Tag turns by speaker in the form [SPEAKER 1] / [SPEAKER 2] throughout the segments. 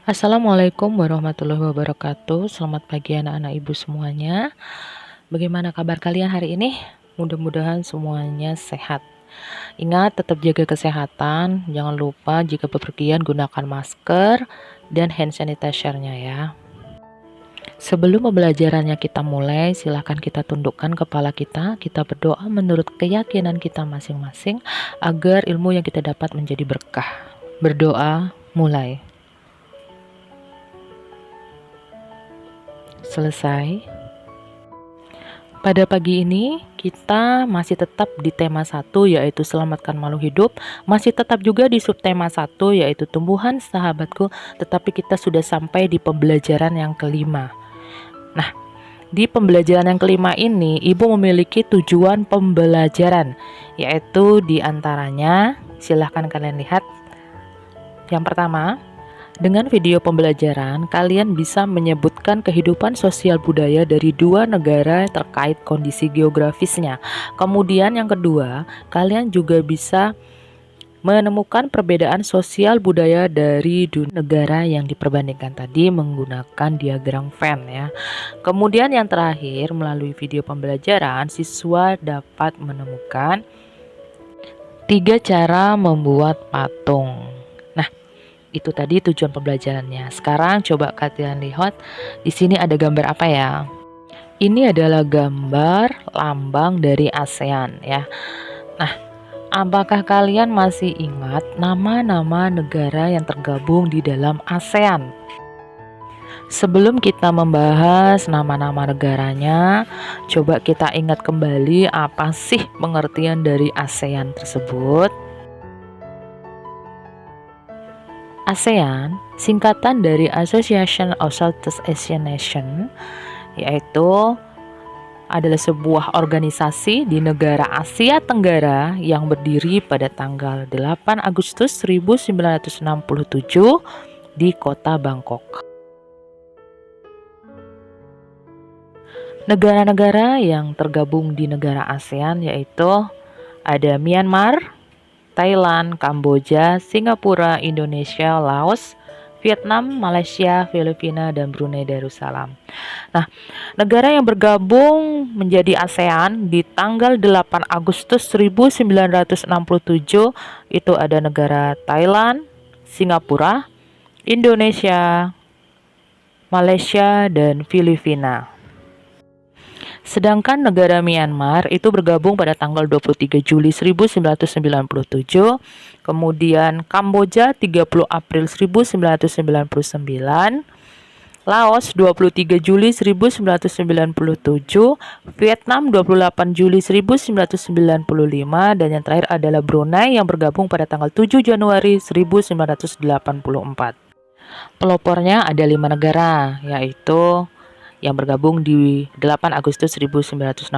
[SPEAKER 1] Assalamualaikum warahmatullahi wabarakatuh. Selamat pagi anak-anak ibu semuanya. Bagaimana kabar kalian hari ini? Mudah-mudahan semuanya sehat. Ingat tetap jaga kesehatan. Jangan lupa jika bepergian gunakan masker dan hand sanitizer-nya ya. Sebelum pembelajarannya kita mulai, silahkan kita tundukkan kepala kita berdoa menurut keyakinan kita masing-masing agar ilmu yang kita dapat menjadi berkah. Berdoa, mulai. Selesai. Pada pagi ini kita masih tetap di tema 1 yaitu selamatkan makhluk hidup, masih tetap juga di subtema 1 yaitu tumbuhan sahabatku, tetapi kita sudah sampai di pembelajaran yang kelima. Nah, di pembelajaran yang kelima ini Ibu memiliki tujuan pembelajaran, yaitu diantaranya silahkan kalian lihat. Yang pertama, dengan video pembelajaran, kalian bisa menyebutkan kehidupan sosial budaya dari dua negara terkait kondisi geografisnya. Kemudian yang kedua, kalian juga bisa menemukan perbedaan sosial budaya dari dua negara yang diperbandingkan tadi menggunakan diagram Venn ya. Kemudian yang terakhir, melalui video pembelajaran, siswa dapat menemukan 3 cara membuat patung. Itu tadi tujuan pembelajarannya. Sekarang coba kalian lihat di sini ada gambar apa ya? Ini adalah gambar lambang dari ASEAN ya. Nah, apakah kalian masih ingat nama-nama negara yang tergabung di dalam ASEAN? Sebelum kita membahas nama-nama negaranya, coba kita ingat kembali apa sih pengertian dari ASEAN tersebut. ASEAN, singkatan dari Association of Southeast Asian Nations, yaitu adalah sebuah organisasi di negara Asia Tenggara yang berdiri pada tanggal 8 Agustus 1967 di kota Bangkok. Negara-negara yang tergabung di negara ASEAN yaitu ada Myanmar, Thailand, Kamboja, Singapura, Indonesia, Laos, Vietnam, Malaysia, Filipina, dan Brunei Darussalam. Nah, negara yang bergabung menjadi ASEAN di tanggal 8 Agustus 1967 itu ada negara Thailand, Singapura, Indonesia, Malaysia, dan Filipina. Sedangkan negara Myanmar itu bergabung pada tanggal 23 Juli 1997, kemudian Kamboja 30 April 1999, Laos 23 Juli 1997, Vietnam 28 Juli 1995, dan yang terakhir adalah Brunei yang bergabung pada tanggal 7 Januari 1984. Pelopornya ada 5 negara, yaitu yang bergabung di 8 Agustus 1967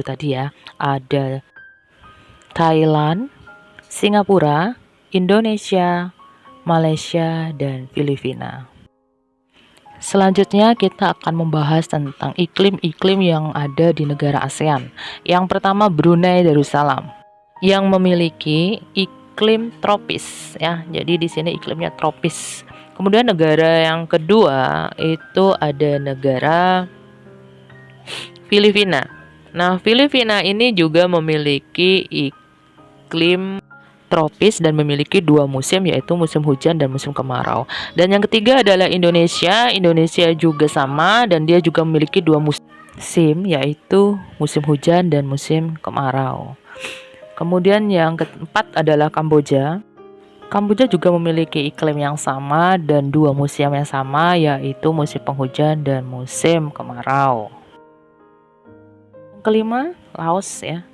[SPEAKER 1] tadi ya. Ada Thailand, Singapura, Indonesia, Malaysia, dan Filipina. Selanjutnya kita akan membahas tentang iklim-iklim yang ada di negara ASEAN. Yang pertama Brunei Darussalam yang memiliki iklim tropis ya. Jadi di sini iklimnya tropis. Kemudian negara yang kedua itu ada negara Filipina. Nah, Filipina ini juga memiliki iklim tropis dan memiliki 2 musim yaitu musim hujan dan musim kemarau. Dan yang ketiga adalah Indonesia. Indonesia juga sama dan dia juga memiliki 2 musim yaitu musim hujan dan musim kemarau. Kemudian yang keempat adalah Kamboja. Kamboja juga memiliki iklim yang sama dan 2 musim yang sama yaitu musim penghujan dan musim kemarau. Yang kelima, Laos ya.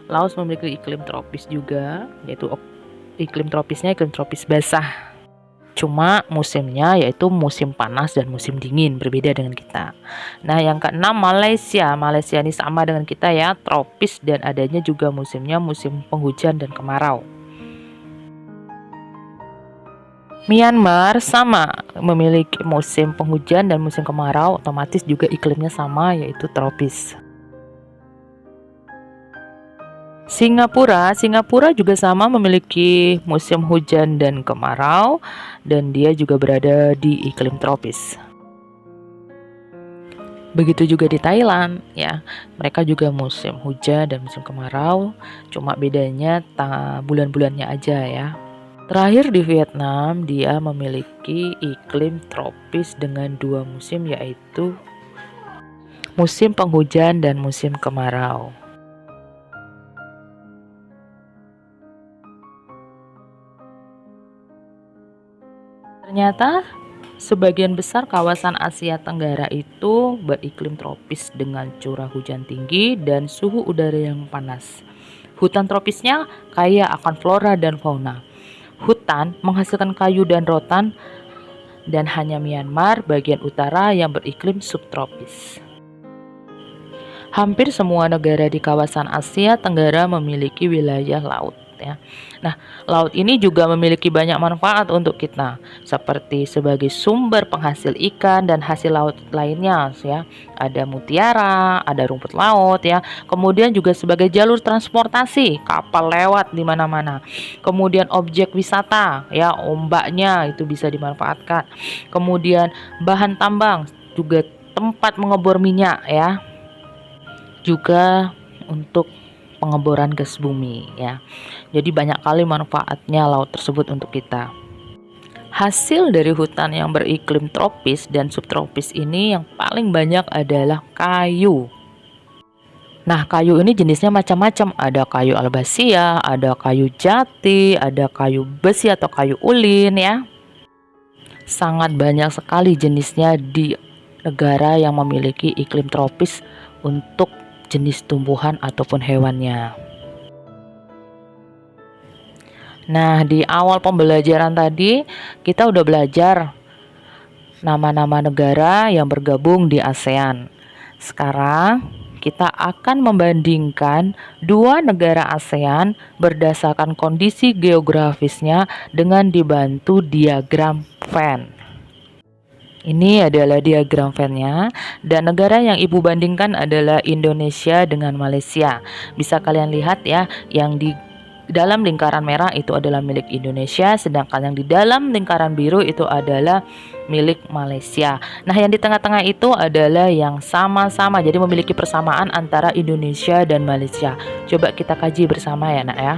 [SPEAKER 1] Laos memiliki iklim tropis juga, yaitu iklim tropisnya iklim tropis basah. Cuma musimnya yaitu musim panas dan musim dingin, berbeda dengan kita. Nah, yang keenam Malaysia. Malaysia ini sama dengan kita ya, tropis dan adanya juga musimnya musim penghujan dan kemarau. Myanmar sama, memiliki musim penghujan dan musim kemarau, otomatis juga iklimnya sama yaitu tropis. Singapura juga sama memiliki musim hujan dan kemarau, dan dia juga berada di iklim tropis. Begitu juga di Thailand ya. Mereka juga musim hujan dan musim kemarau, cuma bedanya bulan-bulannya aja ya. Terakhir di Vietnam, dia memiliki iklim tropis dengan 2 musim, yaitu musim penghujan dan musim kemarau. Ternyata sebagian besar kawasan Asia Tenggara itu beriklim tropis dengan curah hujan tinggi dan suhu udara yang panas. Hutan tropisnya kaya akan flora dan fauna. Hutan menghasilkan kayu dan rotan, dan hanya Myanmar bagian utara yang beriklim subtropis. Hampir semua negara di kawasan Asia Tenggara memiliki wilayah laut ya. Nah, laut ini juga memiliki banyak manfaat untuk kita, seperti sebagai sumber penghasil ikan dan hasil laut lainnya ya. Ada mutiara, ada rumput laut ya. Kemudian juga sebagai jalur transportasi, kapal lewat di mana-mana. Kemudian objek wisata ya, ombaknya itu bisa dimanfaatkan. Kemudian bahan tambang, juga tempat mengebor minyak ya. Juga untuk pengeboran gas bumi ya. Jadi banyak kali manfaatnya laut tersebut untuk kita. Hasil dari hutan yang beriklim tropis dan subtropis ini yang paling banyak adalah kayu. Nah, kayu ini jenisnya macam-macam. Ada kayu albasia, ada kayu jati, ada kayu besi atau kayu ulin ya. Sangat banyak sekali jenisnya di negara yang memiliki iklim tropis untuk jenis tumbuhan ataupun hewannya. Nah, di awal pembelajaran tadi kita udah belajar nama-nama negara yang bergabung di ASEAN. Sekarang kita akan membandingkan 2 negara ASEAN berdasarkan kondisi geografisnya dengan dibantu diagram Venn. Ini adalah diagram Venn-nya, dan negara yang ibu bandingkan adalah Indonesia dengan Malaysia. Bisa kalian lihat ya, yang di dalam lingkaran merah itu adalah milik Indonesia, sedangkan yang di dalam lingkaran biru itu adalah milik Malaysia. Nah, yang di tengah-tengah itu adalah yang sama-sama, jadi memiliki persamaan antara Indonesia dan Malaysia. Coba kita kaji bersama ya nak ya.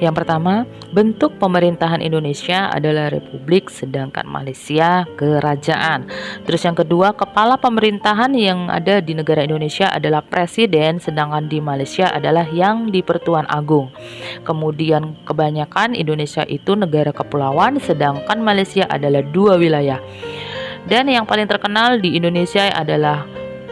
[SPEAKER 1] Yang pertama, bentuk pemerintahan Indonesia adalah republik, sedangkan Malaysia kerajaan. Terus yang kedua, kepala pemerintahan yang ada di negara Indonesia adalah presiden, sedangkan di Malaysia adalah yang di-Pertuan Agung. Kemudian kebanyakan Indonesia itu negara kepulauan, sedangkan Malaysia adalah 2 wilayah. Dan yang paling terkenal di Indonesia adalah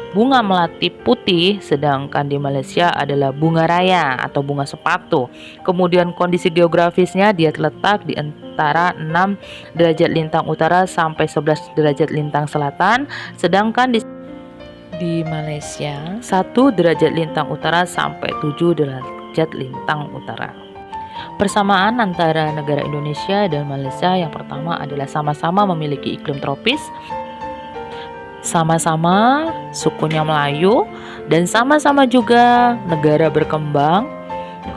[SPEAKER 1] bunga melati putih, sedangkan di Malaysia adalah bunga raya atau bunga sepatu. Kemudian kondisi geografisnya dia terletak di antara 6 derajat lintang utara sampai 11 derajat lintang selatan, sedangkan di Malaysia 1 derajat lintang utara sampai 7 derajat lintang utara. Persamaan antara negara Indonesia dan Malaysia yang pertama adalah sama-sama memiliki iklim tropis, sama-sama sukunya Melayu, dan sama-sama juga negara berkembang.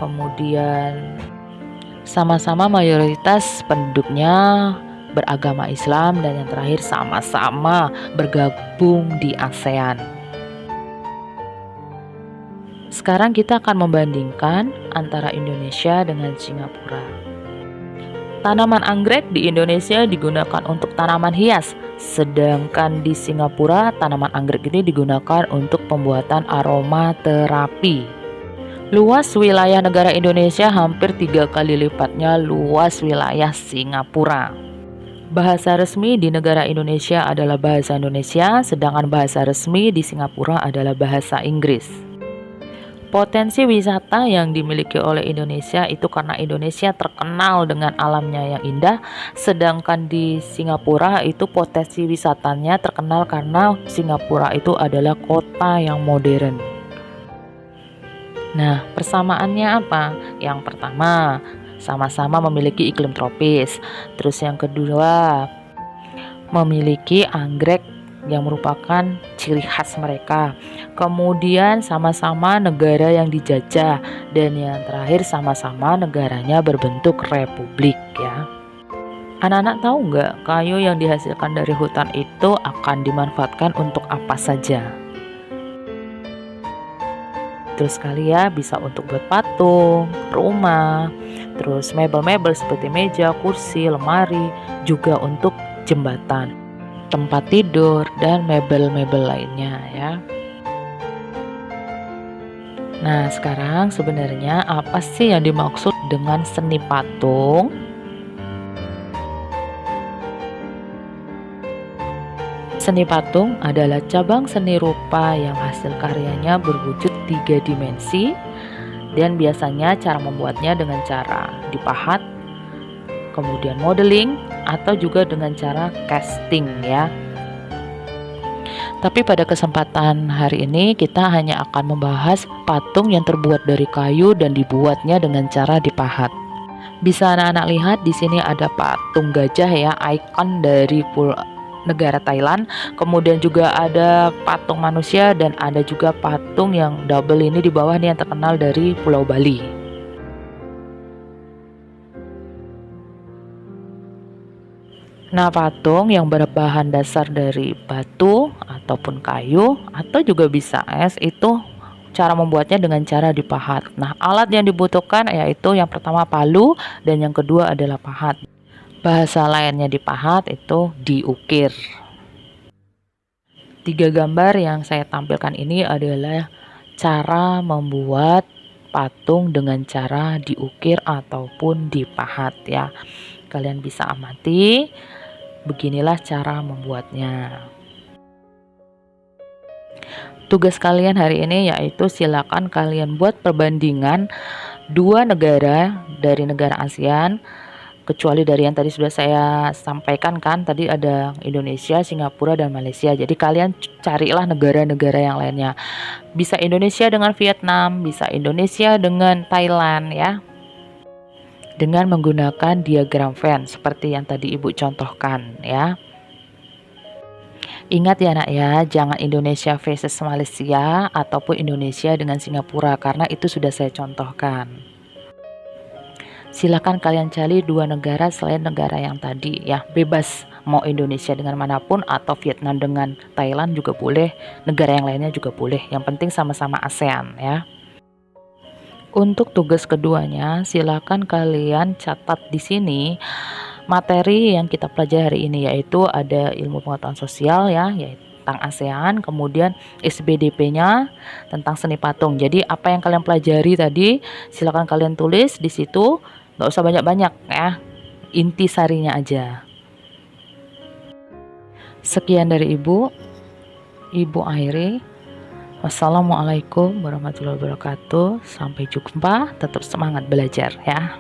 [SPEAKER 1] Kemudian sama-sama mayoritas penduduknya beragama Islam, dan yang terakhir sama-sama bergabung di ASEAN. Sekarang kita akan membandingkan antara Indonesia dengan Singapura. Tanaman anggrek di Indonesia digunakan untuk tanaman hias, sedangkan di Singapura tanaman anggrek ini digunakan untuk pembuatan aromaterapi. Luas wilayah negara Indonesia hampir 3 kali lipatnya luas wilayah Singapura. Bahasa resmi di negara Indonesia adalah bahasa Indonesia, sedangkan bahasa resmi di Singapura adalah bahasa Inggris. Potensi wisata yang dimiliki oleh Indonesia itu karena Indonesia terkenal dengan alamnya yang indah, sedangkan di Singapura itu potensi wisatanya terkenal karena Singapura itu adalah kota yang modern. Nah, persamaannya apa? Yang pertama, sama-sama memiliki iklim tropis. Terus yang kedua, memiliki anggrek yang merupakan ciri khas mereka. Kemudian sama-sama negara yang dijajah, dan yang terakhir sama-sama negaranya berbentuk republik ya. Anak-anak tahu nggak, kayu yang dihasilkan dari hutan itu akan dimanfaatkan untuk apa saja? Terus sekali ya, bisa untuk buat patung, rumah, terus mebel-mebel seperti meja, kursi, lemari, juga untuk jembatan, tempat tidur, dan mebel-mebel lainnya ya. Nah, sekarang sebenarnya apa sih yang dimaksud dengan seni patung? Seni patung adalah cabang seni rupa yang hasil karyanya berwujud 3 dimensi, dan biasanya cara membuatnya dengan cara dipahat, kemudian modeling, atau juga dengan cara casting ya. Tapi pada kesempatan hari ini kita hanya akan membahas patung yang terbuat dari kayu dan dibuatnya dengan cara dipahat. Bisa anak-anak lihat di sini ada patung gajah ya, ikon dari negara Thailand. Kemudian juga ada patung manusia, dan ada juga patung yang double ini di bawah nih yang terkenal dari Pulau Bali. Nah, patung yang berbahan dasar dari batu ataupun kayu atau juga bisa es, itu cara membuatnya dengan cara dipahat. Nah, alat yang dibutuhkan yaitu yang pertama palu, dan yang kedua adalah pahat. Bahasa lainnya dipahat itu diukir. 3 gambar yang saya tampilkan ini adalah cara membuat patung dengan cara diukir ataupun dipahat ya. Kalian bisa amati, beginilah cara membuatnya. Tugas kalian hari ini yaitu silakan kalian buat perbandingan 2 negara dari negara ASEAN, kecuali dari yang tadi sudah saya sampaikan kan, tadi ada Indonesia, Singapura, dan Malaysia. Jadi kalian carilah negara-negara yang lainnya. Bisa Indonesia dengan Vietnam, bisa Indonesia dengan Thailand ya. Dengan menggunakan diagram Venn seperti yang tadi Ibu contohkan ya. Ingat ya nak ya, jangan Indonesia versus Malaysia ataupun Indonesia dengan Singapura, karena itu sudah saya contohkan. Silakan kalian cari 2 negara selain negara yang tadi ya, bebas mau Indonesia dengan manapun atau Vietnam dengan Thailand juga boleh, negara yang lainnya juga boleh, yang penting sama-sama ASEAN ya. Untuk tugas keduanya, silakan kalian catat di sini materi yang kita pelajari hari ini, yaitu ada ilmu pengetahuan sosial ya, yaitu tentang ASEAN, kemudian SBDP-nya tentang seni patung. Jadi apa yang kalian pelajari tadi silakan kalian tulis di situ. Nggak usah banyak-banyak ya, inti sarinya aja. Sekian dari Ibu akhiri. Wassalamualaikum warahmatullahi wabarakatuh. Sampai jumpa, tetap semangat belajar ya.